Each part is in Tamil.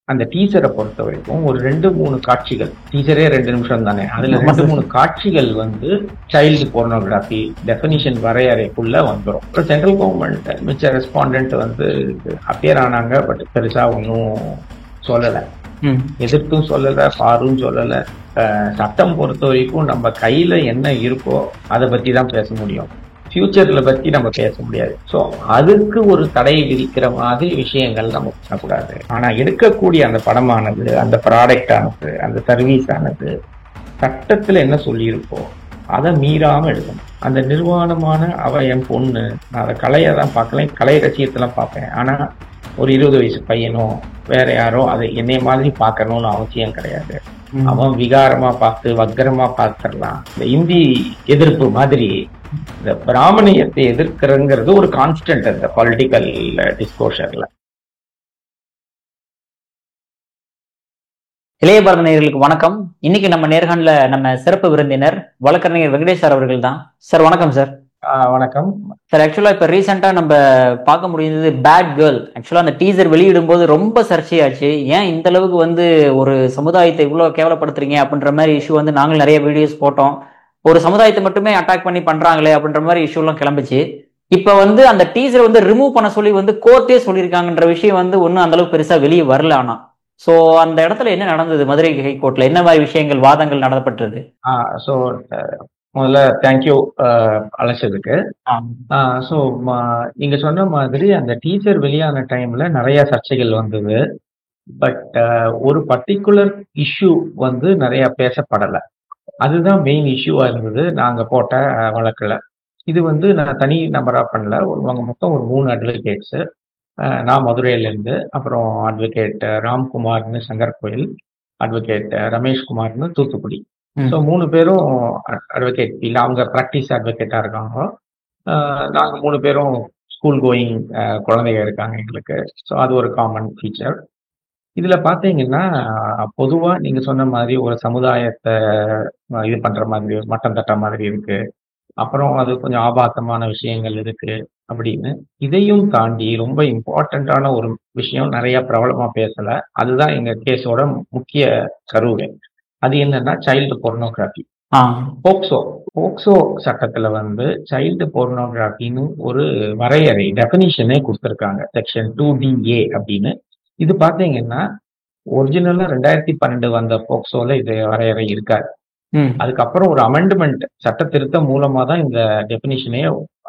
அந்த டீசரை பொறுத்த வரைக்கும் ஒரு 2-3 காட்சிகள், டீசரே 2 நிமிஷம் தானே, அதுல 2-3 காட்சிகள் வந்து சைல்டு போர்னோகிராஃபி டெஃபினிஷன் வரையறைக்குள்ள வந்துடும். இப்போ சென்ட்ரல் கவர்மெண்ட் மிச்ச ரெஸ்பாண்டன்ட் வந்து அப்பியர் ஆனாங்க, பட் பெருசா ஒன்றும் சொல்லலை, எதிர்த்தும் சொல்லலை, பாரும் சொல்லலை. சட்டம் பொறுத்த வரைக்கும் நம்ம கையில என்ன இருக்கோ அதை பத்தி தான் பேச முடியும், ஃபியூச்சர்ல பத்தி நம்ம பேச முடியாது. ஸோ அதுக்கு ஒரு தடை விதிக்கிற மாதிரி விஷயங்கள் நம்ம பண்ணக்கூடாது. ஆனா எடுக்கக்கூடிய அந்த படமானது, அந்த ப்ராடக்ட் ஆனது, அந்த சர்வீஸ் ஆனது சட்டத்துல என்ன சொல்லியிருக்கோ அதை மீறாம எடுக்கணும். அந்த நிர்வாணமான அவ என் பொண்ணு, நான் அதை கலையை தான் பார்க்கல, கலை ரசிகத்தெல்லாம் பார்ப்பேன். ஆனா ஒரு 20 வயசு பையனோ வேற யாரோ அதை என்னைய மாதிரி பார்க்கணும்னு அவசியம் கிடையாது. அவன் விகாரமா பார்த்து வக்கரமா பார்த்துடலாம். இந்த இந்தி எதிர்ப்பு மாதிரி இந்த பிராமணியத்தை எதிர்க்கிறங்கிறது ஒரு கான்ஸ்டன்ட் அந்த பொலிட்டிக்கல் டிஸ்கோஷர்ல. இளைய பாரத நேயர்களுக்கு வணக்கம். இன்னைக்கு நம்ம நேர்காணல நம்ம சிறப்பு விருந்தினர் வழக்கறிஞர் வெங்கடேஷ் சார் அவர்கள் தான். சார் வணக்கம் சார். வணக்கம் சார். ஆக்சுவலா இப்ப ரீசெண்டா நம்ம பார்க்க முடியுது பேட் கேர்ள். ஆக்சுவலா அந்த டீசர் வெளியிடும் போது ரொம்ப சர்ச்சையாச்சு. ஏன் இந்த அளவுக்கு வந்து ஒரு சமுதாயத்தை இவ்வளவு கேவலப்படுத்துறீங்க அப்படின்ற மாதிரி இஷ்யூ வந்து நாங்கள் நிறைய வீடியோஸ் போட்டோம். ஒரு சமுதாயத்தை மட்டுமே அட்டாக் பண்ணி பண்றாங்களே அப்படின்ற மாதிரி இஷ்யூ எல்லாம் கிளம்பிச்சு. இப்ப வந்து அந்த டீசர் வந்து ரிமூவ் பண்ண சொல்லி வந்து கோர்ட்டே சொல்லியிருக்காங்கன்ற விஷயம் வந்து ஒன்னும் அந்த அளவுக்கு பெருசா வெளியே வரல. ஆனா சோ அந்த இடத்துல என்ன நடந்தது? மதுரை ஹைகோர்ட்ல என்ன மாதிரி விஷயங்கள், வாதங்கள் நடத்தப்பட்டது? ஸோ முதல்ல தேங்க்யூ அழைச்சதுக்கு. ஸோ நீங்க சொன்ன மாதிரி அந்த டீச்சர் வெளியான டைம்ல நிறைய சர்ச்சைகள் வந்தது. பட் ஒரு பர்டிகுலர் இஷ்யூ வந்து நிறைய பேசப்படலை. அதுதான் மெயின் இஷ்யூவா இருந்தது நாங்க போட்ட வழக்குல. இது வந்து நான் தனி நபரா பண்ணல, மொத்தம் ஒரு 3 அட்வொகேட்ஸ். நான் மதுரையில இருந்து, அப்புறம் அட்வொகேட் ராம்குமார்னு சங்கர்கோயில், அட்வொகேட் ரமேஷ்குமார்னு தூத்துக்குடி. ஸோ 3 பேரும் அட்வொகேட் இல்லை, அவங்க ப்ராக்டிஸ் அட்வொகேட்டா இருக்காங்க. நாங்க 3 பேரும் ஸ்கூல் கோயிங் குழந்தைங்க இருக்காங்க எங்களுக்கு. ஸோ அது ஒரு காமன் ஃபீச்சர். இதுல பாத்தீங்கன்னா பொதுவா நீங்க சொன்ன மாதிரி ஒரு சமுதாயத்தை இது பண்ற மாதிரி, மட்டம் தட்ட மாதிரி இருக்கு, அப்புறம் அது கொஞ்சம் ஆபாசமான விஷயங்கள் இருக்கு அப்படின்னு. இதையும் தாண்டி ரொம்ப இம்பார்ட்டன்டான ஒரு விஷயம் நிறைய பிரபலமா பேசல, அதுதான் எங்க கேஸோட முக்கிய கருவே. அது என்னன்னா சைல்டு போர்னோகிராஃபி. போக்சோ சட்டத்துல வந்து சைல்டு போர்னோகிராஃபின்னு ஒரு வரையறை, டெஃபினிஷனே கொடுத்துருக்காங்க, செக்ஷன் 2DA அப்படின்னு. இது பாத்தீங்கன்னா ஒரிஜினலா 2012 வந்த போக்சோல இது வரையறை இருக்காது. அதுக்கப்புறம் ஒரு அமெண்ட்மெண்ட், சட்ட திருத்தம் மூலமா தான் இந்த டெபினிஷனே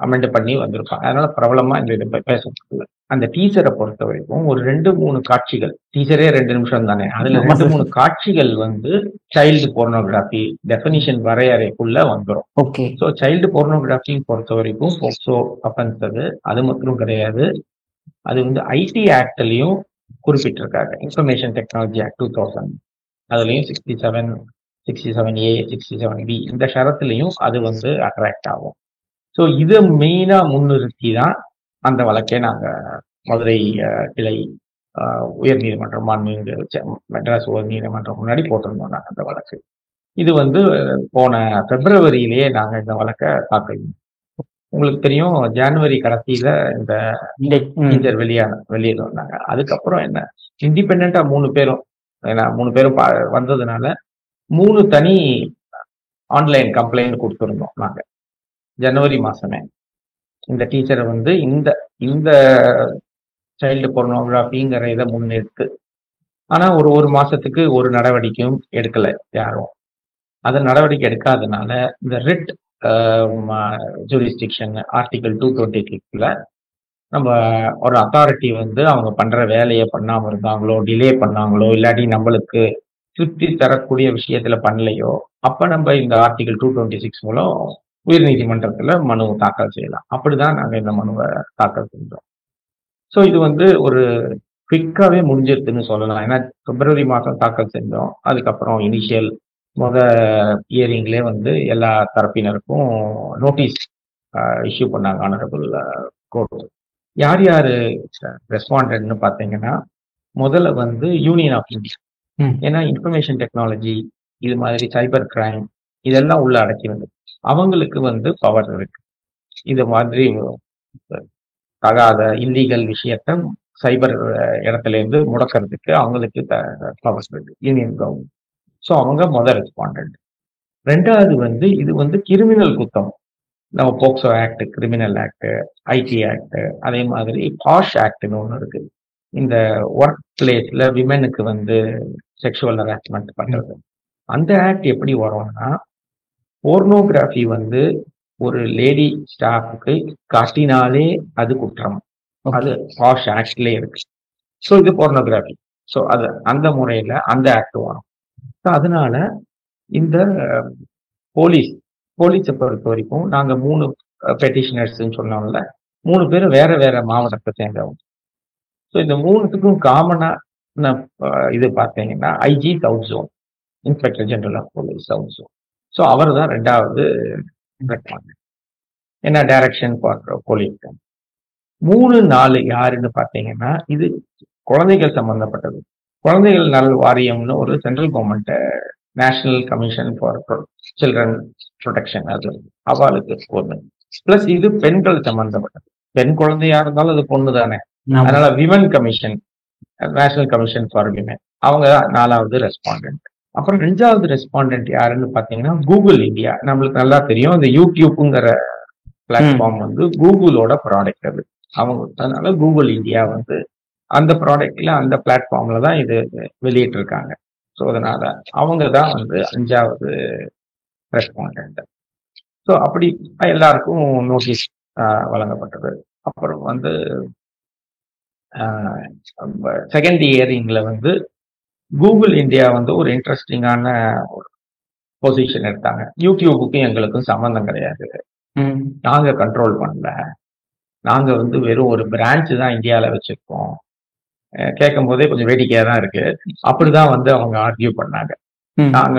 அமெண்ட் பண்ணி வந்திருப்பாங்க. அதனால பிரபலமா இந்த இது பேசப்படுது. அந்த டீசரை பொறுத்த வரைக்கும் ஒரு 2-3 காட்சிகள், டீசரே 2 நிமிஷம் தானே, அதுல 2-3 காட்சிகள் வந்து சைல்டு போர்னோகிராஃபி டெபினிஷன் வரையறைக்குள்ள வந்துடும். ஸோ சைல்டு போர்னோகிராஃபி பொறுத்த வரைக்கும் போக்சோ அஃபென்ஸ் அது மட்டும் கிடையாது, அது வந்து ஐடி ஆக்ட்லயும் குறிப்பிட்டிருக்காங்க. இன்ஃபர்மேஷன் டெக்னாலஜி ஆக்ட் 2000, அதுலயும் 67A 67B இந்த ஷரத்துலையும் அது வந்து அட்ராக்ட் ஆகும். ஸோ இதை மெயினா முன்னிறுத்தி தான் அந்த வழக்கை நாங்க மதுரை கிளை உயர்நீதிமன்றம், மெட்ராஸ் உயர்நீதிமன்றம் முன்னாடி போட்டிருந்தோம் நாங்க அந்த வழக்கு. இது வந்து போன பிப்ரவரியிலேயே நாங்க இந்த வழக்கை தாக்கல். உங்களுக்கு தெரியும், ஜனவரி கடைசியில இந்த டீச்சர் வெளியே வந்தாங்க. அதுக்கப்புறம் என்ன, இண்டிபெண்டா 3 பேரும், ஏன்னா 3 பேரும் வந்ததுனால 3 தனி ஆன்லைன் கம்ப்ளைண்ட் கொடுத்துருந்தோம் நாங்க ஜனவரி மாசமே. இந்த டீச்சரை வந்து இந்த சைல்டு போர்னோகிராஃபிங்கிற இதை முன்னெடுத்து, ஆனா ஒரு மாசத்துக்கு ஒரு நடவடிக்கையும் எடுக்கல யாரும். அது நடவடிக்கை எடுக்காதனால இந்த ரிட் ஜூரிஸ்டிக்ஷன் ஆர்டிகல் 226ல நம்ம ஒரு அத்தாரிட்டி வந்து அவங்க பண்ற வேலையை பண்ணாம இருந்தாங்களோ, டிலே பண்ணாங்களோ, இல்லாட்டி நம்மளுக்கு திருப்தி தரக்கூடிய விஷயத்துல பண்ணலையோ, அப்ப நம்ம இந்த ஆர்டிகல் 226 மூலம் உயர்நீதிமன்றத்துல மனு தாக்கல் செய்யலாம். அப்படிதான் நாங்க இந்த மனுவை தாக்கல் செஞ்சோம். ஸோ இது வந்து ஒரு குவிக்காவே முடிஞ்சிருதுன்னு சொல்லலாம். ஏன்னா பிப்ரவரி மாதம் தாக்கல் செஞ்சோம். அதுக்கப்புறம் இனிஷியல் ஹியரிங்லேயே வந்து எல்லா தரப்பினருக்கும் நோட்டீஸ் இஷ்யூ பண்ணாங்க ஆனரபிள் கோர்ட். யார் யாரு ரெஸ்பாண்டன்ட்னு பார்த்தீங்கன்னா, முதல்ல வந்து யூனியன் ஆஃப் இந்தியா. ஏன்னா இன்ஃபர்மேஷன் டெக்னாலஜி, இது மாதிரி சைபர் கிரைம் இதெல்லாம் உள்ள அடக்கிறது. அவங்களுக்கு வந்து பவர் இருக்கு, இது மாதிரி தகாத இல்லீகல் விஷயத்த சைபர் இடத்துல இருந்து முடக்கிறதுக்கு அவங்களுக்கு பவர்ஸ் இருக்கு யூனியன் கவர்மெண்ட். ஸோ அவங்க முதல் ரெஸ்பாண்டன்ட். ரெண்டாவது வந்து இது வந்து கிரிமினல் குத்தம். நம்ம POCSO act, criminal act, ID act, அதே மாதிரி பாஷ் ஆக்ட்னு ஒன்று இருக்கு. இந்த ஒர்க் பிளேஸ்ல விமெனுக்கு வந்து செக்ஷுவல் ஹராஸ்மெண்ட் பண்றது. அந்த ஆக்ட் எப்படி வரும்னா, போர்னோகிராஃபி வந்து ஒரு லேடி ஸ்டாஃபுக்கு காட்டினாலே அது குற்றம். அது பாஷ் ஆக்ட்லேயே இருக்கு. ஸோ இது போர்னோகிராஃபி. ஸோ அது அந்த முறையில அந்த ஆக்ட் வரும். ஸோ அதனால இந்த போலீஸை பொறுத்த வரைக்கும் நாங்க 3 பெட்டிஷனர்ஸ்ன்னு சொன்னோம்ல, 3 பேரும் வேற வேற மாவட்டத்தை சேர்ந்தவங்க. ஸோ இந்த 3த்துக்கும் காமனா இது பார்த்தீங்கன்னா IG south zone, inspector general of police south zone. So அவர் தான் 2வது ரெஸ்பாண்டன்ட். என்ன டைரக்ஷன் ஃபார் போலீஸ். 3, 4 யாருன்னு பார்த்தீங்கன்னா இது குழந்தைகள் சம்பந்தப்பட்டது. குழந்தைகள் நல் வாரியம்னு ஒரு central government national commission for children protection, அது அவளுக்கு பொண்ணு. பிளஸ் இது பெண்கள் சம்பந்தப்பட்டது. பெண் குழந்தையா இருந்தாலும் அது பொண்ணு தானே. அதனால women commission, national commission for women, அவங்க 4வது ரெஸ்பாண்டன்ட். அப்புறம் 2வது ரெஸ்பாண்டன்ட் யாருன்னு பாத்தீங்கன்னா கூகுள் இந்தியா. நம்மளுக்கு நல்லா தெரியும், இந்த யூடியூப்ங்கிற பிளாட்ஃபார்ம் வந்து கூகுளோட ப்ராடக்ட் அது. அவங்க அதனால கூகுள் இந்தியா வந்து அந்த ப்ராடக்ட்ல அந்த பிளாட்ஃபார்ம்ல தான் இது வெளியிட்டு இருக்காங்க. ஸோ அதனால அவங்க தான் வந்து 5வது ரெஸ்பாண்டன்ட். ஸோ அப்படி எல்லாருக்கும் நோட்டீஸ் வழங்கப்பட்டது. அப்புறம் வந்து செகண்ட் இயரிங்ல வந்து கூகுள் இந்தியா வந்து ஒரு இன்ட்ரெஸ்டிங்கான ஒரு பொசிஷன் எடுத்தாங்க. யூடியூபுக்கும் எங்களுக்கும் சம்மந்தம் கிடையாது, நாங்க கண்ட்ரோல் பண்ணல, நாங்க வந்து வெறும் ஒரு பிரான்ச் தான் இந்தியாவில் வச்சிருக்கோம். கேட்கும் போதே கொஞ்சம் வேடிக்கையா தான் இருக்கு. அப்படிதான் வந்து அவங்க ஆர்கியூ பண்ணாங்க.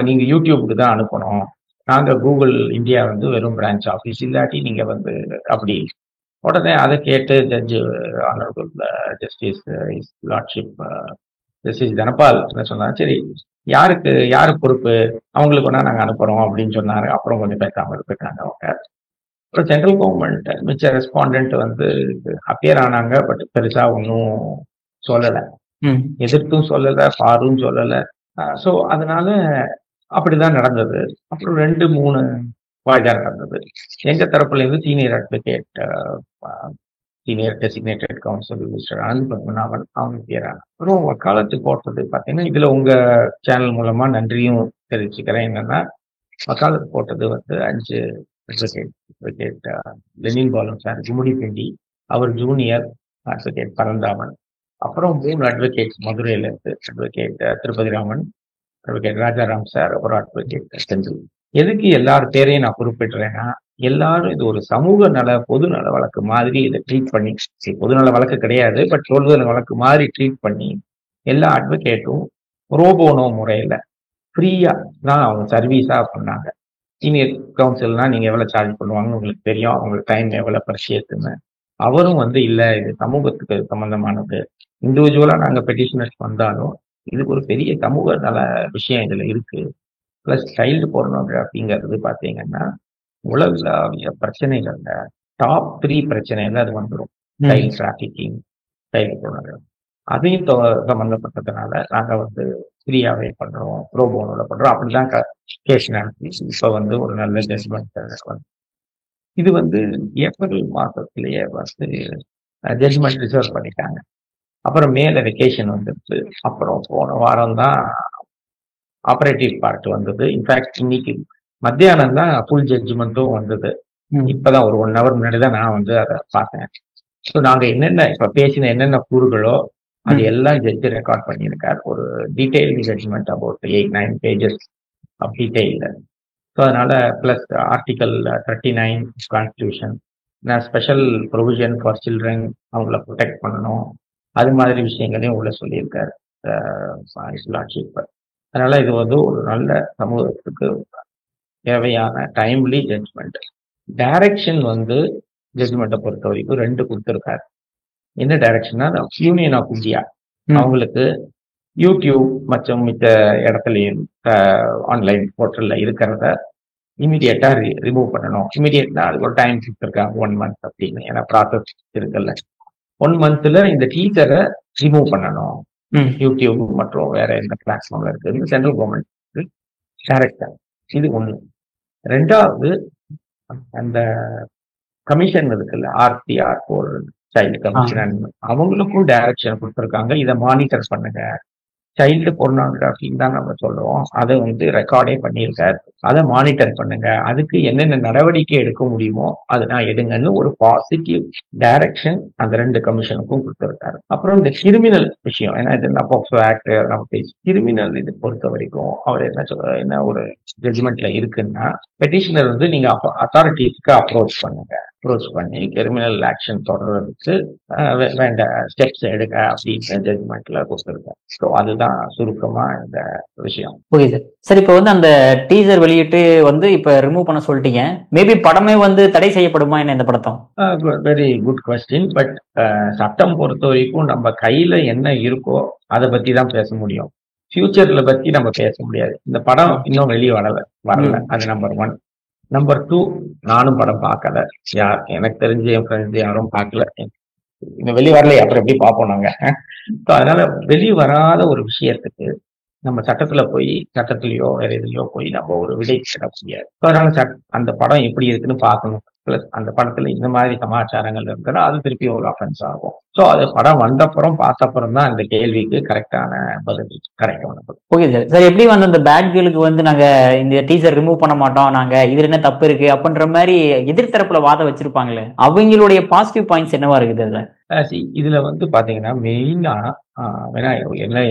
நீங்க யூடியூபுக்கு தான் அனுப்பணும், நாங்க கூகுள் இந்தியா வந்து வெறும் பிரான்ச் ஆஃபீஸ், இல்லாட்டி நீங்க வந்து அப்படி. உடனே அதை கேட்டு judge honourable justice is lordship justice Dhanapal என்ன சொன்னாங்க, சரி யாரு பொறுப்பு, அவங்களுக்கு ஒன்னா நாங்க அனுப்புறோம் அப்படின்னு சொன்னாரு. அப்புறம் கொஞ்சம் பேசாம இருக்காங்க அவங்க. அப்புறம் சென்ட்ரல் கவர்மெண்ட் மிச்ச ரெஸ்பாண்டன்ட் வந்து அப்பியர் ஆனாங்க. பட் பெருசா ஒன்றும் சொல்லலை, எதிர்த்தும் சொல்லலை, பாரும் சொல்லலை. ஸோ அதனால அப்படிதான் நடந்தது. அப்புறம் 2, 3 வாய்தா நடந்தது. எங்க தரப்புல இருந்து senior advocate, senior designated council mister Anand Padmanabhan அவங்க பேராங்க. அப்புறம் வக்காலத்து போட்டது பார்த்தீங்கன்னா, இதுல உங்க சேனல் மூலமா நன்றியும் தெரிவிச்சுக்கிறேன். என்னன்னா, வக்காலத்து போட்டது வந்து 5 அட்வொகேட் லெனின் பாலம் சார் கும்மிடிப்பூண்டி, அவர் ஜூனியர் அட்வொகேட் பரந்தாமன், அப்புறம் 3 அட்வொகேட்ஸ் மதுரையில இருந்து, advocate Tirupati Raman, advocate Rajaram sir, அப்புறம் அட்வொகேட் செந்தில். எதுக்கு எல்லார் பேரையும் நான் குறிப்பிடுறேன்னா, எல்லாரும் இது ஒரு சமூக நல பொது நல வழக்கு மாதிரி இதை ட்ரீட் பண்ணி, பொதுநல வழக்கு கிடையாது, பட் சொல்வது வழக்கு மாதிரி ட்ரீட் பண்ணி எல்லா அட்வொகேட்டும் ரோபோனோ முறையில ஃப்ரீயா தான் அவங்க சர்வீஸா பண்ணாங்க. சீனியர் கவுன்சில்னா நீங்க எவ்வளவு சார்ஜ் பண்ணுவாங்கன்னு உங்களுக்கு தெரியும், அவங்களுக்கு டைம் எவ்வளவு பரிசியத்துன்னு. அவரும் வந்து இல்ல, இது சமூகத்துக்கு சம்பந்தமானது, இண்டிவிஜுவலா நாங்க பெட்டிஷனர்ஸ் வந்தாலும் இதுக்கு ஒரு பெரிய சமூக நல விஷயம் இதுல இருக்கு. பிளஸ் சைல்டு போர்னோகிராஃபிங்கிறது பாத்தீங்கன்னா உலகளாவிய பிரச்சனைகள்ல டாப் 3 பிரச்சனைகள் அது வந்துடும். சைல்டு டிராபிகிங், சைல்டு போர்னோகிராஃபி, அதையும் சம்பந்தப்பட்டதுனால நாங்க வந்து ஃப்ரீயாவே பண்றோம், ப்ரோபோனோட பண்றோம். அப்படிதான் கேஸ் நடத்தி இப்ப வந்து ஒரு நல்ல ஜட்ஜ்மெண்ட். இது வந்து ஏப்ரல் மாசத்திலேயே வந்து ஜட்ஜ்மெண்ட் ரிசர்வ் பண்ணிட்டாங்க. அப்புறம் மேல வெக்கேஷன் வந்துருச்சு. அப்புறம் போன வாரம் தான் ஆபரேட்டிவ் பார்ட் வந்தது. இன்ஃபேக்ட் இன்னைக்கு மத்தியானம் தான் ஃபுல் ஜட்ஜ்மெண்ட்டும் வந்தது. இப்பதான் ஒரு 1 ஹவர் முன்னாடி தான் நான் வந்து அதை பார்த்தேன். ஸோ நாங்க என்னென்ன இப்ப பேசின என்னென்ன கூறுகளோ அது எல்லாம் ஜட்ஜ் ரெக்கார்ட் பண்ணியிருக்காரு. ஒரு detail judgment about 8-9 pages of detail. So அதனால plus article 39 constitution, special provision for children, அவங்கள ப்ரொடெக்ட் பண்ணணும், அது மாதிரி விஷயங்களையும் உள்ள சொல்லியிருக்காரு லார்ட்ஷிப். அதனால இது வந்து ஒரு நல்ல சமூகத்துக்கு தேவையான டைம்லி ஜட்ஜ்மெண்ட். டைரக்ஷன் வந்து ஜட்ஜ்மெண்ட்டை பொறுத்த வரைக்கும் 2 கொடுத்துருக்காரு. என்ன டைரக்ஷன்னா, யூனியன் ஆஃப் இந்தியா அவங்களுக்கு யூடியூப் மற்றும் மித்த இடத்துலையும் ஆன்லைன் போர்ட்டல்ல இருக்கிறத இமீடியட்டா ரிமூவ் பண்ணணும். இமீடியட்னா அதுக்கு ஒரு டைம் கொடுத்துருக்காங்க, 1 month அப்படின்னு. ஏன்னா ப்ராசஸ் இருக்குல்ல. 1 மந்த்ல இந்த டீச்சரை ரிமூவ் பண்ணணும். யூடியூப் மற்றும் வேற எந்த பிளாட்ஃபார்ம்ல இருக்கு சென்ட்ரல் கவர்மெண்ட் டைரக்டா. இது ஒண்ணு. 2வது அந்த கமிஷன் இருக்குல்ல, ஆர்டிஆர் ஒரு சைல்டு கமிஷன், அவங்களுக்கும் டைரக்ஷன் கொடுத்துருக்காங்க. இதை மானிட்டர் பண்ணுங்க. சைல்டு பொர்னோகிராஃபின்னு தான் நம்ம சொல்றோம். அதை வந்து ரெக்கார்டே பண்ணியிருக்காரு. அதை மானிட்டர் பண்ணுங்க. அதுக்கு என்னென்ன நடவடிக்கை எடுக்க முடியுமோ அதை நான் எடுங்கன்னு ஒரு பாசிட்டிவ் டைரக்ஷன் அந்த 2 கமிஷனுக்கும் கொடுத்துருக்காரு. அப்புறம் இந்த கிரிமினல் விஷயம், ஏன்னா இது போக்சோ ஆக்ட் நம்ம பேசி கிரிமினல் இது பொறுத்த வரைக்கும் அவர் என்ன சொல்ற என்ன ஒரு ஜட்ஜ்மெண்ட்ல இருக்குன்னா, பெட்டிஷனர் வந்து நீங்க அத்தாரிட்டிஸ்க்கு அப்ரோச் பண்ணுங்க. அப்ரோச் பண்ணி கிரிமினல் ஆக்ஷன் தொடர்றதுக்கு வேண்ட ஸ்டெப்ஸ் எடுக்க அப்படின்னு ஜட்ஜ்மெண்ட்ல கொடுத்துருக்கேன். ஸோ அதுதான் சுருக்கமா இந்த விஷயம். Okay sir. சார் இப்போ வந்து அந்த டீசர் வெளியிட்டு வந்து இப்ப ரிமூவ் பண்ண சொல்லிட்டீங்க. மேபி படமே வந்து தடை செய்யப்படுமா என்ன இந்த படத்தம்? Very good question. பட் சட்டம் பொறுத்த வரைக்கும் நம்ம கையில என்ன இருக்கோ அதை பத்தி தான் பேச முடியும். ஃபியூச்சர்ல பத்தி நம்ம பேச முடியாது. இந்த படம் இன்னும் வெளியே வரல. அது நம்பர் 1. நம்பர் 2, நானும் படம் பார்க்கல. எனக்கு தெரிஞ்சு என் ஃப்ரெண்ட்ஸ் யாரும் பார்க்கல. இன்னும் வெளியே வரலையே, அப்புறம் எப்படி பார்ப்போம் நாங்க. அதனால வெளியே வராத ஒரு விஷயத்துக்கு நம்ம சட்டத்திலயோ வேற எதுலயோ போய் நம்ம ஒரு விடை கிட முடியாது. அதனால அந்த படம் எப்படி இருக்குன்னு பார்க்கணும். பிளஸ் அந்த படத்துல இந்த மாதிரி சமாச்சாரங்கள் இருக்கிறா அது திருப்பி ஒரு அஃபென்ஸ் ஆகும். ஸோ அது படம் வந்தப்புறம் பார்த்தப்புறம் தான் இந்த கேள்விக்கு கரெக்டான பதில் கிடைக்கும். Okay sir. சார் எப்படி வந்து அந்த பேட் கேர்ளுக்கு வந்து நாங்க இந்த டீசர் ரிமூவ் பண்ண மாட்டோம், நாங்க இதுல என்ன தப்பு இருக்கு அப்படின்ற மாதிரி எதிர்த்தரப்புல வாதம் வச்சிருப்பாங்களே, அவங்களுடைய பாசிட்டிவ் பாயிண்ட்ஸ் என்னவா இருக்குது அதுல? இதுல வந்து பாத்தீங்கன்னா மெயினா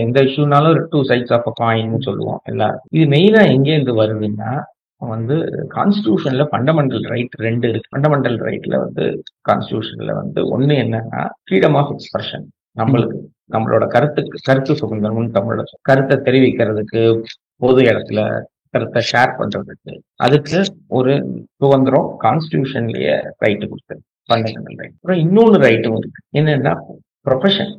எந்த இஷ்யூனாலும் 2 sides ஆஃப் அ காயின் சொல்லுவோம் எல்லாரும். இது மெயினா எங்க இருந்து வருதுன்னா வந்து கான்ஸ்டிடியூஷன்ல ஃபண்டமெண்டல் ரைட் 2 இருக்கு. ஃபண்டமெண்டல் ரைட்ல வந்து கான்ஸ்டிடியூஷன்ல வந்து ஒண்ணு என்னன்னா ஃப்ரீடம் ஆஃப் எக்ஸ்பிரஷன். நம்மளோட கருத்து சுதந்திரம், தமிழோட கருத்தை தெரிவிக்கிறதுக்கு, பொது இடத்துல கருத்தை ஷேர் பண்றதுக்கு, அதுக்கு ஒரு சுதந்திரம் கான்ஸ்டிடியூஷன்லயே ரைட்டு கொடுத்தது, ஃபண்டமெண்டல் ரைட். அப்புறம் இன்னொன்னு ரைட்டும் இருக்கு, என்னன்னா ப்ரொஃபஷன்,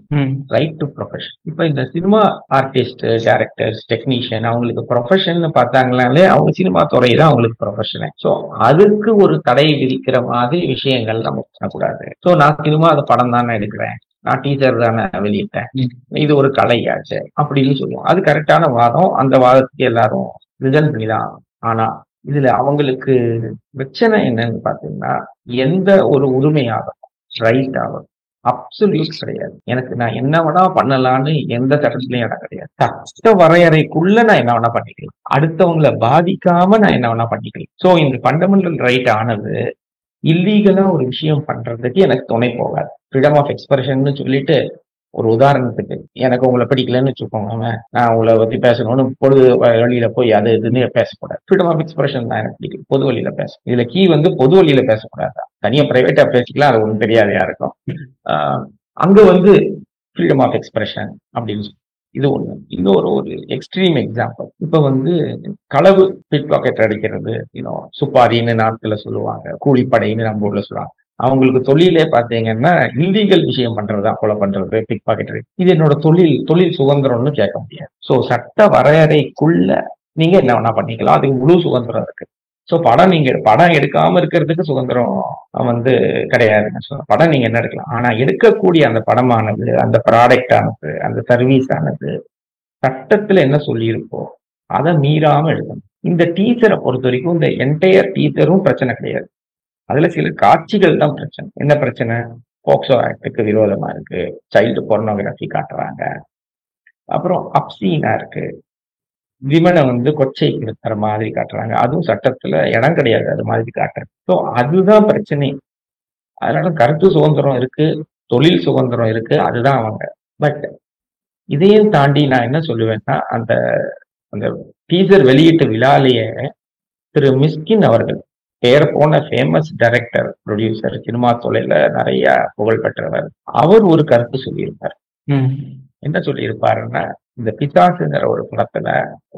ரைட் டு ப்ரொஃபஷன். இப்ப இந்த சினிமா ஆர்டிஸ்ட், டைரக்டர்ஸ், டெக்னீஷியன் அவங்களுக்கு ப்ரொஃபஷன் பார்த்தாங்கனாலே அவங்க சினிமா துறை தான் அவங்களுக்கு ப்ரொஃபஷனே. ஸோ அதுக்கு ஒரு தடை விதிக்கிற மாதிரி விஷயங்கள் நம்ம பண்ணக்கூடாது. ஸோ நான் சினிமா அந்த படம் தானே எடுக்கிறேன், நான் டீச்சர் தானே வெளியிட்டேன், இது ஒரு கலையாச்சு அப்படின்னு சொல்லுவோம். அது கரெக்டான வாதம். அந்த வாதத்துக்கு எல்லாரும் ரிசல்ட் பண்ணிதான். ஆனா இதுல அவங்களுக்கு பிரச்சனை என்னன்னு பாத்தீங்கன்னா, எந்த ஒரு உரிமையாகும் ரைட் ஆகும் அப்சல்யூட் கிடையாது. எனக்கு நான் என்ன வேணா பண்ணலான்னு எந்த சட்டத்திலையும் இடம் கிடையாது. சட்ட வரையறைக்குள்ள நான் என்ன வேணா பண்ணிக்கலாம், அடுத்தவங்களை பாதிக்காம நான் என்ன வேணா பண்ணிக்கலாம். சோ இந்த ஃபண்டமெண்டல் ரைட் ஆனது இல்லீகலா ஒரு விஷயம் பண்றதுக்கு எனக்கு துணை போகாது. ஃப்ரீடம் ஆஃப் எக்ஸ்பிரஷன் சொல்லிட்டு, ஒரு உதாரணத்துக்கு எனக்கு உங்களை பிடிக்கலன்னு வச்சுக்கோங்க, நான் உங்களை பத்தி பேசணும்னு பொது வழியில போய் அது இதுன்னு பேசக்கூடாது. ஃப்ரீடம் ஆஃப் எக்ஸ்பிரஷன் தான் எனக்கு பிடிக்கும், பொது வழியில பேச. இதுல கீ வந்து பொது வழியில பேசக்கூடாது, தனியா பிரைவேட்டா பேசிக்கலாம், அது ஒன்றும் தெரியாது யாருக்கும். அங்க வந்து ஃப்ரீடம் ஆஃப் எக்ஸ்பிரஷன் அப்படின்னு சொல்லி இது ஒண்ணு. இன்னொரு ஒரு எக்ஸ்ட்ரீம் எக்ஸாம்பிள், இப்ப வந்து களவு, பிக் பாக்கெட் அடிக்கிறது, சுப்பாரின்னு நாட்களை சொல்லுவாங்க, கூலிப்படைன்னு நம்ம ஊர்ல சொல்லுவாங்க. அவங்களுக்கு தொழிலே பாத்தீங்கன்னா இல்லீகல் விஷயம் பண்றதுதான், கொலை பண்றது, பிக் பாக்கெட். இது என்னோட தொழில் சுதந்திரம்னு கேட்க முடியாது. சோ சட்ட வரையறைக்குள்ள நீங்க என்ன வேணா பண்ணிக்கலாம், அதுக்கு முழு சுதந்திரம் இருக்கு. சோ படம் எடுக்காம இருக்கிறதுக்கு சுதந்திரம் வந்து கிடையாதுன்னு. படம் நீங்க என்ன எடுக்கலாம், ஆனா எடுக்கக்கூடிய அந்த படமானது, அந்த ப்ராடக்ட் ஆனது, அந்த சர்வீஸ் ஆனது சட்டத்துல என்ன சொல்லியிருக்கோ அதை மீறாம எடுக்கணும். இந்த டீச்சரை பொறுத்த வரைக்கும் இந்த என்டையர் டீச்சரும் பிரச்சனை கிடையாது. அதுல சில காட்சிகள் தான் பிரச்சனை. என்ன பிரச்சனை? போக்சோ ஆக்டுக்கு விரோதமா இருக்கு, சைல்டு பொர்னோகிராஃபி காட்டுறாங்க, அப்புறம் அப்சீனா இருக்கு, விமனை வந்து கொச்சைப்படுத்துற மாதிரி காட்டுறாங்க, அதுவும் சட்டத்துல இடம் கிடையாது அது மாதிரி காட்டுறது. ஸோ அதுதான் பிரச்சனை. அதனால கருத்து சுதந்திரம் இருக்கு, தொழில் சுதந்திரம் இருக்கு, அதுதான் அவங்க. பட் இதையும் தாண்டி நான் என்ன சொல்லுவேன்னா, அந்த டீசர் வெளியீட்டு விழாலேயே திரு மிஸ்கின் அவர்கள், பேர் போன ஃபேமஸ் டைரக்டர், ப்ரொடியூசர், சினிமா தொழில நிறைய புகழ் பெற்றவர், அவர் ஒரு கருத்து சொல்லியிருப்பார். என்ன சொல்லியிருப்பாருன்னா, இந்த பிசாசுங்கிற ஒரு படத்துல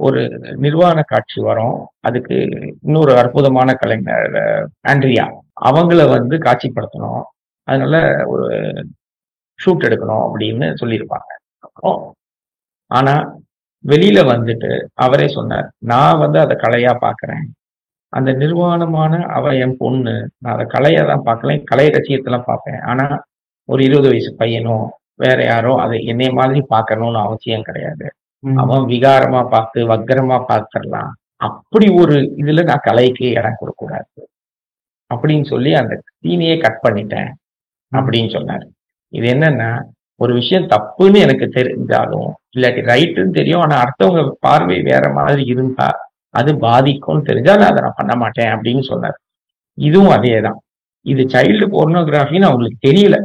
ஒரு நிர்வாண காட்சி வரும், அதுக்கு இன்னொரு அற்புதமான கலைஞர் ஆண்ட்ரியா அவங்கள வந்து காட்சிப்படுத்தணும், அதனால ஒரு ஷூட் எடுக்கணும் அப்படின்னு சொல்லியிருப்பாங்க. ஆனா வெளியில வந்துட்டு அவரே சொன்னார், நான் வந்து அதை கலையா பாக்குறேன், அந்த நிர்வாணமான அவ என் பொண்ணு, நான் அதை கலையா தான் பார்க்கல, கலை ரசியத்தெல்லாம் பார்ப்பேன், ஆனா ஒரு 20 வயசு பையனோ வேற யாரோ அதை என்னைய மாதிரி பார்க்கணும்னு அவசியம் கிடையாது. அவன் விகாரமா பார்த்து வக்கரமா பார்த்துடலாம். அப்படி ஒரு இதுல நான் கலைக்கு இடம் கொடுக்க கூடாது அப்படின்னு சொல்லி அந்த சீனையே கட் பண்ணிட்டேன் அப்படின்னு சொன்னாரு. இது என்னன்னா, ஒரு விஷயம் தப்புன்னு எனக்கு தெரிஞ்சாலும் இல்லாட்டி ரைட்டுன்னு தெரியும், ஆனா அடுத்தவங்க பார்வை வேற மாதிரி இருந்தா அது பாதிக்கும்னு தெரிஞ்சா அதை நான் பண்ண மாட்டேன் அப்படின்னு சொன்னார். இதுவும் அதேதான். இது சைல்டு போர்னோகிராஃபின்னு அவங்களுக்கு தெரியல.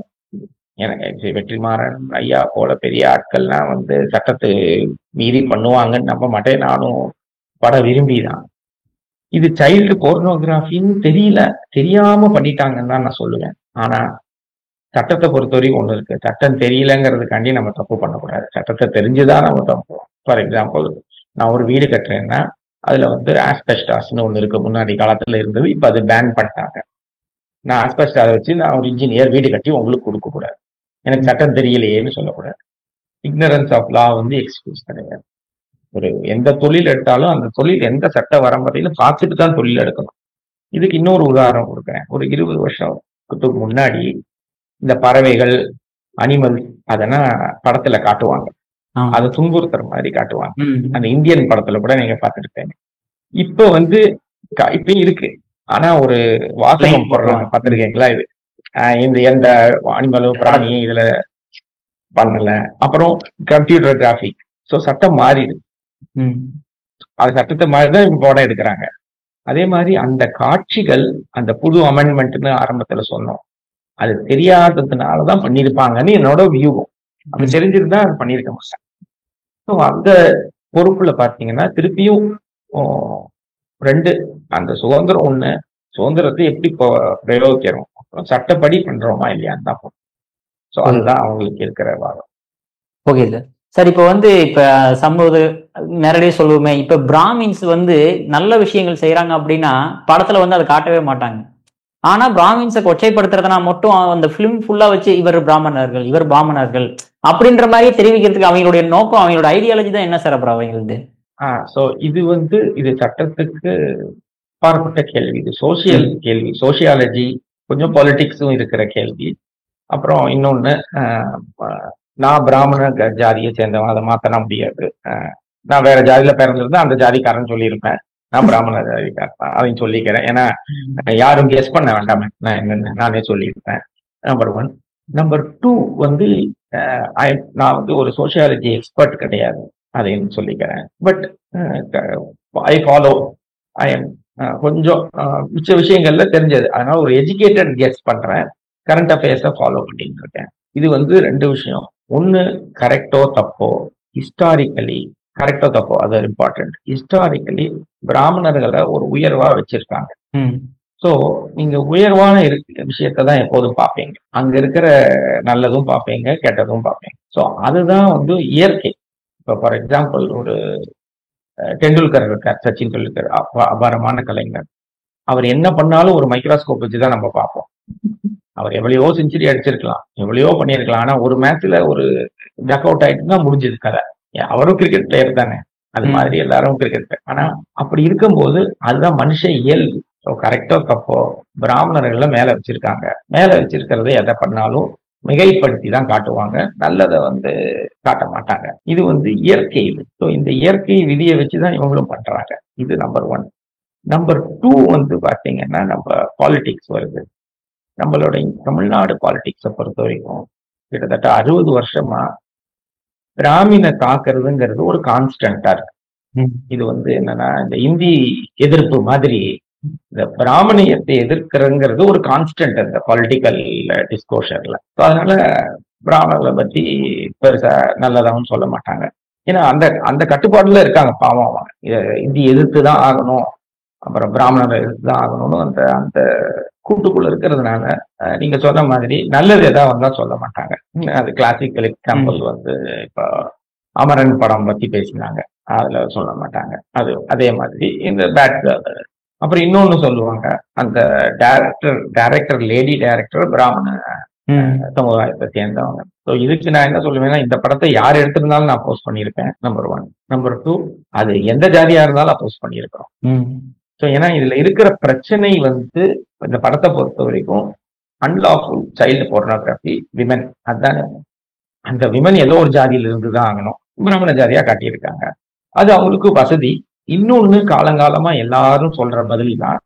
எனக்கு வெற்றிமாறன் ஐயா போல பெரிய ஆட்கள்லாம் வந்து சட்டத்தை மீறி பண்ணுவாங்கன்னு நம்ப மாட்டேன். நானும் படம் விரும்பிதான். இது சைல்டு போர்னோகிராஃபின்னு தெரியல, தெரியாம பண்ணிட்டாங்கன்னு தான் நான் சொல்லுவேன். ஆனா சட்டத்தை பொறுத்தவரைக்கும் ஒண்ணு இருக்கு. சட்டம் தெரியலங்கிறதுக்காண்டி நம்ம தப்பு பண்ணக்கூடாது. சட்டத்தை தெரிஞ்சுதான் நம்ம தப்பு. ஃபார் எக்ஸாம்பிள், நான் ஒரு வீடு கட்டுறேன்னா அதுல வந்து ஆஸ்பெஸ்டாஸ்ன்னு ஒண்ணு இருக்கு. முன்னாடி காலத்துல இருந்தது, இப்ப அது பேன் பண்ணிட்டாங்க. நான் ஆஸ்பெஸ்டாஸ் வச்சு நான் ஒரு இன்ஜினியர் வீடு கட்டி உங்களுக்கு கொடுக்க கூடாது. எனக்கு சட்டம் தெரியலையேன்னு சொல்லக்கூடாது. இக்னரன்ஸ் ஆஃப் லா வந்து எக்ஸ்கியூஸ் கிடையாது. ஒரு எந்த தொழில் எடுத்தாலும் அந்த தொழில் எந்த சட்ட வரம்பறையிலும் பார்த்துட்டு தான் தொழில் எடுக்கணும். இதுக்கு இன்னொரு உதாரணம் கொடுக்குறேன். ஒரு 20 வருஷத்துக்கு முன்னாடி இந்த பறவைகள், அனிமல் அதெல்லாம் படத்துல காட்டுவாங்க. அதை துன்புறுத்துற மாதிரி காட்டுவாங்க. அந்த இந்தியன் படத்துல கூட நீங்க பார்த்துருப்பீங்க. இப்ப வந்து இப்பயும் இருக்கு. ஆனா ஒரு வாசகம் போடுறாங்க, பார்த்திருக்கீங்களா? இது இந்த எந்த அனிமலும் பிராணியும் இதுல பண்ணல. அப்புறம் கம்ப்யூட்டர் கிராபிக். சோ சட்டம் மாறிடு. அது சட்டத்தை மாதிரிதான் இப்ப படம் எடுக்கிறாங்க. அதே மாதிரி அந்த காட்சிகள், அந்த புது அமெண்ட்மெண்ட்னு ஆரம்பத்துல சொன்னோம், அது தெரியாததுனாலதான் பண்ணிருப்பாங்கன்னு என்னோட வியூகம். அது தெரிஞ்சிருந்தா அது பண்ணிருக்க மாட்டாங்க. ஸோ அந்த பொறுப்புல பாத்தீங்கன்னா திருப்பியும் ரெண்டு, அந்த சுதந்திரம் ஒண்ணு, சுதந்திரத்தை எப்படி பிரயோகிக்கிறோம், அப்புறம் சட்டப்படி பண்றோமா இல்லையான்னு தான் போகும். ஸோ அதுதான் அவங்களுக்கு இருக்கிற வாதம். Okay sir. சார் இப்போ வந்து இப்ப சமூக நேரடியாக சொல்லுவோமே, இப்ப பிராமின்ஸ் வந்து நல்ல விஷயங்கள் செய்யறாங்க அப்படின்னா படத்துல வந்து அதை காட்டவே மாட்டாங்க. ஆனா பிராமின்ஸை கொச்சைப்படுத்துறதுனா மட்டும் அந்த பிலிம் ஃபுல்லா வச்சு இவர் பிராமணர்கள், இவர் பிராமணர்கள் அப்படின்ற மாதிரி தெரிவிக்கிறதுக்கு அவங்களுடைய நோக்கம், அவங்களோட ஐடியாலஜி தான் என்ன சார் அப்புறம் அவங்களுக்கு? சோ இது வந்து இது சட்டத்துக்கு பார்ப்பட்ட கேள்வி. இது சோசியல் கேள்வி, சோசியாலஜி, கொஞ்சம் பாலிடிக்ஸும் இருக்கிற கேள்வி. அப்புறம் இன்னொன்னு, நான் பிராமண ஜாதியை சேர்ந்தவன், அதை மாத்தன முடியாது. நான் வேற ஜாதியில பிறந்திருந்தா அந்த ஜாதிக்காரன் சொல்லியிருப்பேன், நான் பிராமண ஜாதிக்காரன் அதையும் சொல்லிக்கிறேன். ஏன்னா யாரும் கெஸ் பண்ண வேண்டாமே, நான் என்னன்னு நானே சொல்லியிருப்பேன். நம்பர் 1. நம்பர் 2 வந்து நான் வந்து ஒரு சோசியாலஜி எக்ஸ்பர்ட் கிடையாது, அதையும் சொல்லிக்கிறேன். But I follow, I am கொஞ்சம் மிச்ச விஷயங்கள்ல தெரிஞ்சது, அதனால ஒரு எஜுகேட்டட் கெஸ் பண்றேன், கரண்ட் அஃபேர்ஸை ஃபாலோ பண்ணிட்டு இருக்கேன். இது வந்து 2 விஷயம். ஒன்னு கரெக்டோ தப்போ, ஹிஸ்டாரிக்கலி கரெக்டோ தப்போ, அது இம்பார்ட்டன்ட். ஹிஸ்டாரிக்கலி பிராமணர்களை ஒரு உயர்வா வச்சிருக்காங்க. சோ நீங்க உயர்வான விஷயத்த தான் எப்போதும் பார்ப்பீங்க. அங்க இருக்கிற நல்லதும் பார்ப்பீங்க, கெட்டதும் பார்ப்பீங்க. சோ அதுதான் வந்து இயற்கை. இப்போ ஃபார் எக்ஸாம்பிள், ஒரு டெண்டுல்கர் இருக்கார், சச்சின் டெண்டுல்கர், அபாரமான கலைஞர். அவர் என்ன பண்ணாலும் ஒரு மைக்ரோஸ்கோப் வச்சுதான் நம்ம பார்ப்போம். அவர் எவ்வளையோ செஞ்சுரி அடிச்சிருக்கலாம், எவ்வளையோ பண்ணியிருக்கலாம், ஆனா ஒரு மேட்ச்ல ஒரு டக் அவுட் ஆயிட்டு தான் முடிஞ்சது கதை. அவரும் கிரிக்கெட் பிளேயர் தானே, அது மாதிரி எல்லாரும் கிரிக்கெட் பிளேயர். ஆனா அப்படி இருக்கும்போது அதுதான் மனுஷ இயல்பு. கரெக்டோ தப்போ பிராமணர்கள மேல வச்சிருக்காங்க. மேல வச்சிருக்கிறத எதை பண்ணாலும் மிகைப்படுத்தி தான் காட்டுவாங்க, நல்லதை வந்து காட்ட மாட்டாங்க. இது வந்து இயற்கை. இது ஸோ இந்த இயற்கை விதியை வச்சுதான் இவங்களும் பண்றாங்க. இது நம்பர் 1. நம்பர் 2 வந்து பாத்தீங்கன்னா நம்ம பாலிடிக்ஸ் வருது. நம்மளோட தமிழ்நாடு பாலிடிக்ஸை பொறுத்த வரைக்கும் கிட்டத்தட்ட 60 வருஷமா பிராமினை தாக்குறதுங்கிறது ஒரு கான்ஸ்டன்டா இருக்கு. இது வந்து என்னன்னா, இந்த இந்தி எதிர்ப்பு மாதிரி இந்த பிராமணியத்தை எதிர்க்கிறதுங்கிறது ஒரு கான்ஸ்டன்ட் அந்த பொலிட்டிக்கல் டிஸ்கோஷர்ல. அதனால பிராமணர்களை பத்தி பெருசா நல்லதாகவும் சொல்ல மாட்டாங்க. ஏன்னா அந்த அந்த கட்டுப்பாடுல இருக்காங்க. பாவம் அவங்க இந்தி எதிர்த்து தான் ஆகணும், அப்புறம் பிராமணரை எதிர்த்து தான் ஆகணும்னு அந்த அந்த கூட்டுக்குள்ள இருக்கிறதுனால நீங்க சொன்ன மாதிரி நல்லது எதாவது வந்தா சொல்ல மாட்டாங்க. அது கிளாசிக்கல் எக்ஸாம்பிள் வந்து இப்ப அமரன் படம் பத்தி பேசினாங்க, அதுல சொல்ல மாட்டாங்க. அது அதே மாதிரி இந்த பேட். அப்புறம் இன்னொன்னு சொல்லுவாங்க, அந்த டைரக்டர் லேடி டைரக்டர் பிராமண சமுதாயத்தை சேர்ந்தவங்க. ஸோ இதுக்கு நான் என்ன சொல்லுவேன்னா, இந்த படத்தை யார் எடுத்திருந்தாலும் நான் போஸ்ட் பண்ணியிருப்பேன், நம்பர் 1. நம்பர் 2, அது எந்த ஜாதியா இருந்தாலும் போஸ்ட் பண்ணியிருக்கிறோம். ஸோ ஏன்னா இதுல இருக்கிற பிரச்சனை வந்து இந்த படத்தை பொறுத்த வரைக்கும் அன்லாஃபுல் சைல்டு போர்னோகிராஃபி விமன். அதுதானே, அந்த விமன் ஏதோ ஒரு ஜாதியில இருந்துதான் ஆகணும், பிராமண ஜாதியா காட்டியிருக்காங்க. அது அவங்களுக்கு வசதி. இன்னொன்னு, காலங்காலமா எல்லாரும் சொல்ற பதில் தான்,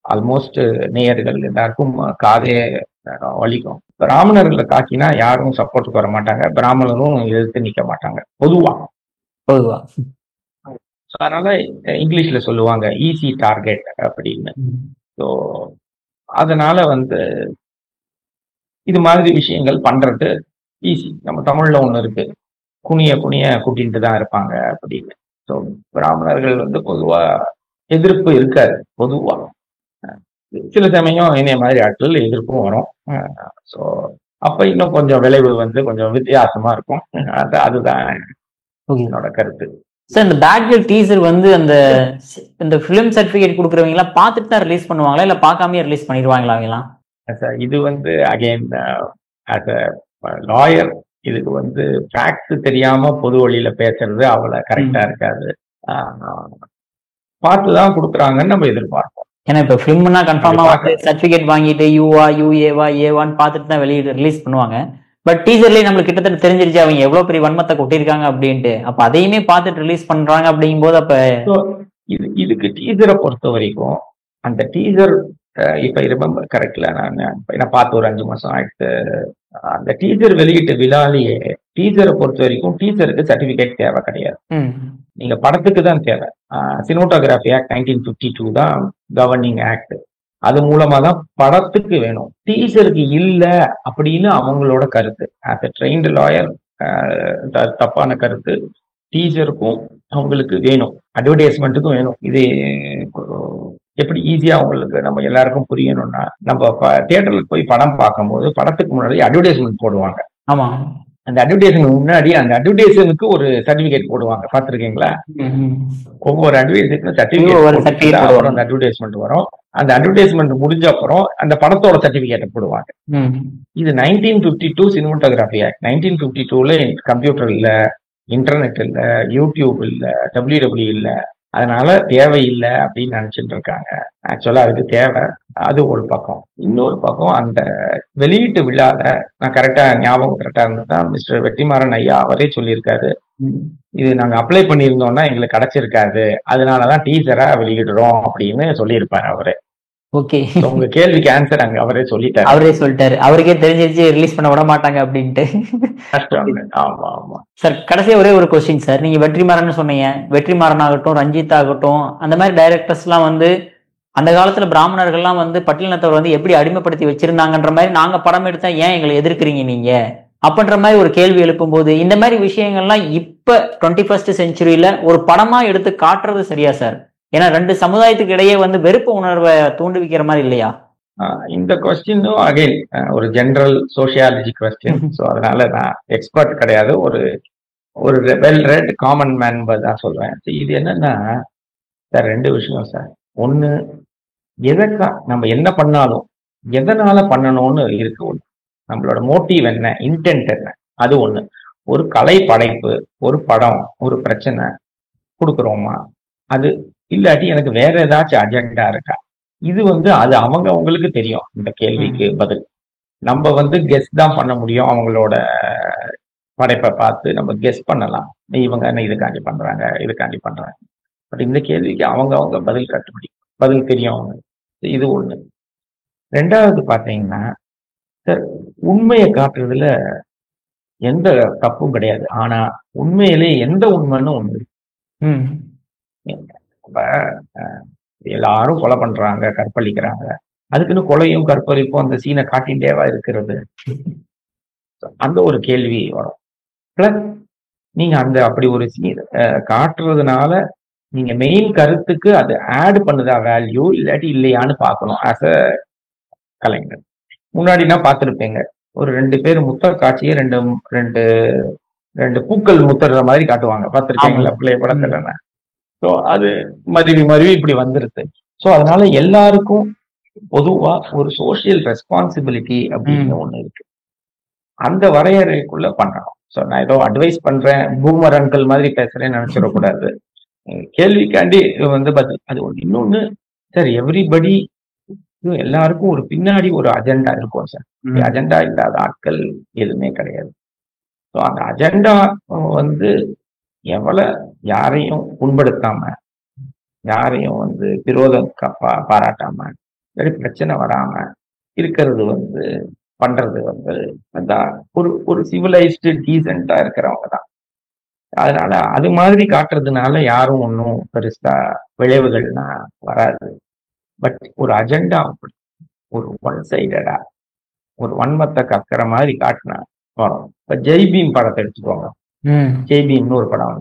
ஆல்மோஸ்ட் நேயர்கள் எல்லாருக்கும் காதே வலிக்கும். பிராமணர்களை காக்கினா யாரும் சப்போர்ட்டுக்கு வர மாட்டாங்க, பிராமணரும் எதிர்த்து நிக்க மாட்டாங்க பொதுவா. அதனால இங்கிலீஷ்ல சொல்லுவாங்க ஈஸி டார்கெட் அப்படின்னு. ஸோ அதனால இது மாதிரி விஷயங்கள் பண்றது ஈஸி. நம்ம தமிழ்ல ஒண்ணு இருக்கு, குனிய குனிய கூட்டிட்டு தான் இருப்பாங்க அப்படின்னு. ஸோ பிராமணர்கள் பொதுவா எதிர்ப்பு இருக்காது. பொதுவா சில சமயம் இணைய மாதிரி ஆட்கள் எதிர்ப்பும் வரும். ஸோ அப்ப இன்னும் கொஞ்சம் விளைவு கொஞ்சம் வித்தியாசமா இருக்கும். அதுதான் என்னோட கருத்து. சார், இந்த பேட் கேர்ள் டீசர் அந்த ஃபிலிம் சர்டிபிகேட் கொடுக்குறவங்க எல்லாம் பார்த்துட்டு தான் ரிலீஸ் பண்ணுவாங்களா, இல்ல பார்க்காமயே ரிலீஸ் பண்ணிடுவாங்களா அவங்கலாம்? சார், இது அகைன் ஆஸ் அ லாயர் இதுக்கு ஃபேக்ட் தெரியாம பொது வழியில பேசுறது அவ்வளவு கரெக்டா இருக்காது. பார்த்துதான் கொடுக்குறாங்கன்னு நம்ம எதிர்பார்ப்போம். ஏன்னா இப்ப ஃபிலிம்னா கன்ஃபார்மா சர்டிபிகேட் வாங்கிட்டு ஏவான்னு பார்த்துட்டு தான் வெளியிட ரிலீஸ் பண்ணுவாங்க. பட் டீசர்லயே நம்மளுக்கு கிட்டத்தட்ட தெரிஞ்சிருச்சு அவங்க எவ்வளவு பெரிய வன்மத்தை கொட்டிருக்காங்க அப்படின்ட்டு. அப்ப அதையுமே பார்த்துட்டு ரிலீஸ் பண்றாங்க அப்படிங்கும் போது அப்ப இதுக்கு டீசரை பொறுத்த வரைக்கும் அந்த டீசர் இப்ப ரிமெம்பர் கரெக்ட்ல நான் பார்த்து ஒரு 5 மாசம் ஆயிடுச்சு. அந்த டீசர் வெளியிட்ட விழாலேயே டீசரை பொறுத்த வரைக்கும் டீசருக்கு சர்டிபிகேட் தேவை கிடையாது, நீங்க படத்துக்கு தான் தேவை. சினிமோட்டோகிராஃபி ஆக்ட் 1952 தான் கவர்னிங் ஆக்ட். அது மூலமா தான் படத்துக்கு வேணும், டீசருக்கு இல்ல அப்படின்னு அவங்களோட கருத்து. ஆஸ் எ ட்ரெயின்டு லாயர் தப்பான கருத்து. டீசருக்கும் அவங்களுக்கு வேணும், அட்வர்டைஸ்மெண்ட்டுக்கும் வேணும். இது எப்படி ஈஸியா அவங்களுக்கு நம்ம எல்லாருக்கும் புரியணும்னா, நம்ம தியேட்டர்ல போய் படம் பார்க்கும்போது படத்துக்கு முன்னாடி அட்வர்டைஸ்மெண்ட் போடுவாங்க. ஆமா, அந்த அட்வர்டைஸ்மெண்ட் முன்னாடி அந்த அட்வர்டைஸ்மெண்ட்க்கு ஒரு சர்டிபிகேட் போடுவாங்க, பார்த்திருக்கீங்களா? ஒவ்வொரு அட்வர்டைஸ்மெண்ட் சர்டிபிகேட் வரும், அந்த அட்வர்டைஸ்மெண்ட் வரும். அந்த அட்வர்டைஸ்மெண்ட் முடிஞ்ச அப்புறம் அந்த படத்தோட சர்டிபிகேட் போடுவாங்க. இது 1952 சினிமோட்டோகிராஃபி ஆக்ட். 1952ல கம்ப்யூட்டர் இல்ல, இன்டர்நெட் இல்ல, யூடியூப் இல்ல, WW இல்ல, அதனால தேவையில்லை அப்படின்னு நினைச்சிட்டு இருக்காங்க. ஆக்சுவலா அதுக்கு தேவை. அது ஒரு பக்கம். இன்னொரு பக்கம் அந்த வெளியீட்டு விழால நான் ஞாபகம் கரெக்டா இருந்ததா, மிஸ்டர் வெற்றிமாறன் ஐயா அவரே சொல்லியிருக்காரு, இது நாங்க அப்ளை பண்ணியிருந்தோம்னா எங்களுக்கு கிடைச்சிருக்காது, அதனாலதான் டீசரா வெளியிடுறோம் அப்படின்னு சொல்லியிருப்பாரு அவரே. ஓகே, உங்க கேள்விக்கு ஆன்சர் அங்க அவரே சொல்லிட்டாரு. அவருக்கே தெரிஞ்சிருச்சு ரிலீஸ் பண்ண விட மாட்டாங்க அப்படின்ட்டு. ஆமா ஆமா சார், கடைசியா ஒரே ஒரு கொஸ்டின் சார். நீங்க வெற்றிமாறன் சொன்னீங்க, வெற்றிமாறன் ஆகட்டும், ரஞ்சித் ஆகட்டும், அந்த மாதிரி டைரக்டர்ஸ் எல்லாம் அந்த காலத்துல பிராமணர்கள்லாம் பட்டியலினத்தவர் எப்படி அடிமைப்படுத்தி வச்சிருந்தாங்கன்ற மாதிரி நாங்க படம் எடுத்தா ஏன் எங்களை எதிர்க்கிறீங்க நீங்க அப்படின்ற மாதிரி ஒரு கேள்வி எழுப்பும் போது, இந்த மாதிரி விஷயங்கள்லாம் இப்ப 21st செஞ்சுரியில ஒரு படமா எடுத்து காட்டுறது சரியா சார்? ஏன்னா 2 சமுதாயத்துக்கு இடையே வெறுப்பு உணர்வை தூண்டுவிக்கிற மாதிரி இல்லையா? இந்த கொஸ்டினும் அகைன் ஒரு ஜெனரல் சோசியாலஜி கொஸ்டின். ஸோ அதனால நான் எக்ஸ்பர்ட் கிடையாது, ஒரு வெல் ரெட் காமன் மேன் தான் சொல்றேன். இது என்னன்னா சார், 2 விஷயம் சார். ஒண்ணு, நம்ம என்ன பண்ணாலும் எதனால பண்ணணும்னு இருக்கு. ஒண்ணு, நம்மளோட மோட்டிவ் என்ன, இன்டென்ட் என்ன, அது ஒண்ணு. ஒரு கலை படைப்பு, ஒரு படம், ஒரு பிரச்சனை கொடுக்குறோமா, அது இல்லாட்டி எனக்கு வேற ஏதாச்சும் அஜெண்டா இருக்கா, இது அது அவங்களுக்கு தெரியும். இந்த கேள்விக்கு பதில் நம்ம கெஸ் தான் பண்ண முடியும். அவங்களோட படைப்பை பார்த்து நம்ம கெஸ் பண்ணலாம், இவங்க என்ன இதுக்காண்டி பண்றாங்க. பட் இந்த கேள்விக்கு அவங்க பதில் தெரியும் அவங்க. இது ஒண்ணு. 2வது பாத்தீங்கன்னா சார், உண்மையை காட்டுறதுல எந்த தப்பும் கிடையாது. ஆனா உண்மையிலே எந்த உண்மைன்னு ஒண்ணு. இப்ப எல்லாரும் கொலை பண்றாங்க, கற்பழிக்கிறாங்க, அதுக்குன்னு கொலையும் கற்பழிப்பும் அந்த சீனை காட்டிட்டேவா இருக்கிறது? அந்த ஒரு கேள்வி வரும். பிளஸ் நீங்க அப்படி ஒரு சீன் காட்டுறதுனால நீங்க மெயின் கருத்துக்கு அது ஆட் பண்ணுதா வேல்யூ, இல்லாட்டி இல்லையான்னு பார்க்கணும். ஆஸ் அ கலைஞர் முன்னாடினா பார்த்துருப்பீங்க, ஒரு 2 பேர் முத்த காட்சியை ரெண்டு பூக்கள் முத்துற மாதிரி காட்டுவாங்க, பார்த்துருக்கீங்களா பிள்ளைய படத்துல? ஸோ அது மருவி இப்படி வந்துருது. ஸோ அதனால எல்லாருக்கும் பொதுவா ஒரு சோசியல் ரெஸ்பான்சிபிலிட்டி அப்படின்னு ஒண்ணு இருக்கு, அந்த வரையறைக்குள்ள பண்ணணும். ஸோ நான் ஏதோ அட்வைஸ் பண்றேன், பூமர் அங்கிள் மாதிரி பேசுறேன்னு நினைச்சிடக்கூடாது. கேள்விக்காண்டி பதில் அது ஒண்ணு. இன்னொன்னு சார், எவ்ரிபடி எல்லாருக்கும் ஒரு பின்னாடி ஒரு அஜெண்டா இருக்கும் சார். அஜெண்டா இல்லாத ஆட்கள் எதுவுமே கிடையாது. ஸோ அந்த அஜெண்டா வந்து எவ்வளவு யாரையும் புண்படுத்தாம, யாரையும் வந்து விரோதம் பாராட்டாம, பிரச்சனை வராம இருக்கிறது வந்து பண்றது வந்து அதான் ஒரு சிவிலைஸ்டு டீசெண்டா இருக்கிறவங்க தான். அதனால அது மாதிரி காட்டுறதுனால யாரும் ஒன்றும் பெருசா விளைவுகள்னா வராது. பட் ஒரு அஜெண்டா ஒரு ஒன் சைடடா ஒரு வன்மத்தை கக்கிற மாதிரி காட்டினா வரும். இப்ப ஜெய்பீம் படத்தை எடுத்துக்கோங்க. ஜெய்பீம்னு ஒரு படம்,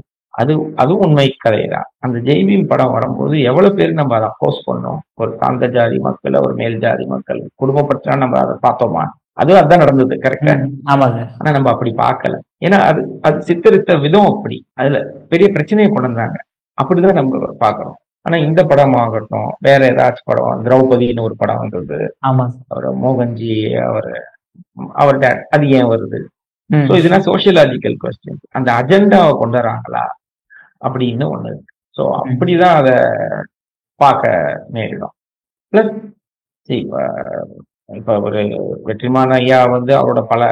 அதுவும் உண்மை கதைதான். அந்த ஜெய்பீம் படம் வரும்போது எவ்வளவு பேர் நம்ம அதை அப்போஸ் பண்ணோம். ஒரு தாழ்ந்த ஜாதி மக்கள், ஒரு மேல் ஜாதி மக்கள் குடும்பப்படுத்தினா நம்ம அதை பார்த்தோமா? அதுதான் நடந்தது. கரெக்டா? ஆமாங்க. ஆனா நம்ம அப்படி பார்க்கல. ஏன்னா அது சித்தரித்த விதம் அப்படி, அதுல பெரிய பிரச்சனையை கொண்டு வந்தாங்க. அப்படிதான் நம்ம பாக்குறோம். ஆனா இந்த படம் ஆகட்டும், வேற ஏதாச்சும் படம், திரௌபதினு ஒரு படம் வந்தது, அவர் மோகன்ஜி அவர்கிட்ட அது ஏன் வருது? சோ இதெல்லாம் சோசியலாஜிக்கல் கொஸ்டின். அந்த அஜெண்டாவை கொண்டு வராங்களா அப்படின்னு ஒண்ணு. சோ அப்படிதான் அதை பார்க்க நேரிடும். பிளஸ் இப்ப ஒரு வெற்றிமாறன் ஐயா வந்து அவரோட பல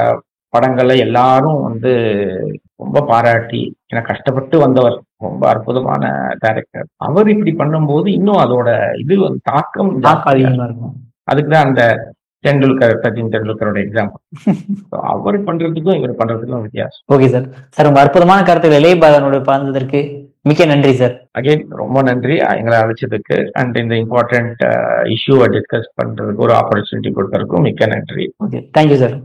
படங்கள்ல எல்லாரும் வந்து ரொம்ப பாராட்டி, ஏன்னா கஷ்டப்பட்டு வந்தவர், ரொம்ப அற்புதமான டைரக்டர். அவர் இப்படி பண்ணும்போது இன்னும் அதோட இது வந்து தாக்கம் இருக்கும். அதுக்குதான் அந்த சச்சின் டெண்டுல்கரோட எக்ஸாம்பிள். அவர் பண்றதுக்கும் இவர் பண்றதுக்கும் வித்தியாசம். Okay sir. சார் உங்க அற்புதமான கருத்துக்கள் இளையபாதனோட பகிர்ந்ததற்கு மிக்க நன்றி சார். அகைன் ரொம்ப நன்றி எங்களை அழைச்சதுக்கு. அண்ட் இந்த இம்பார்ட்டன்ட் இஷ்யூவை டிஸ்கஸ் பண்றதுக்கு ஒரு ஆப்பர்ச்சுனிட்டி கொடுக்கறதுக்கும் மிக்க நன்றி. Okay, thank you sir.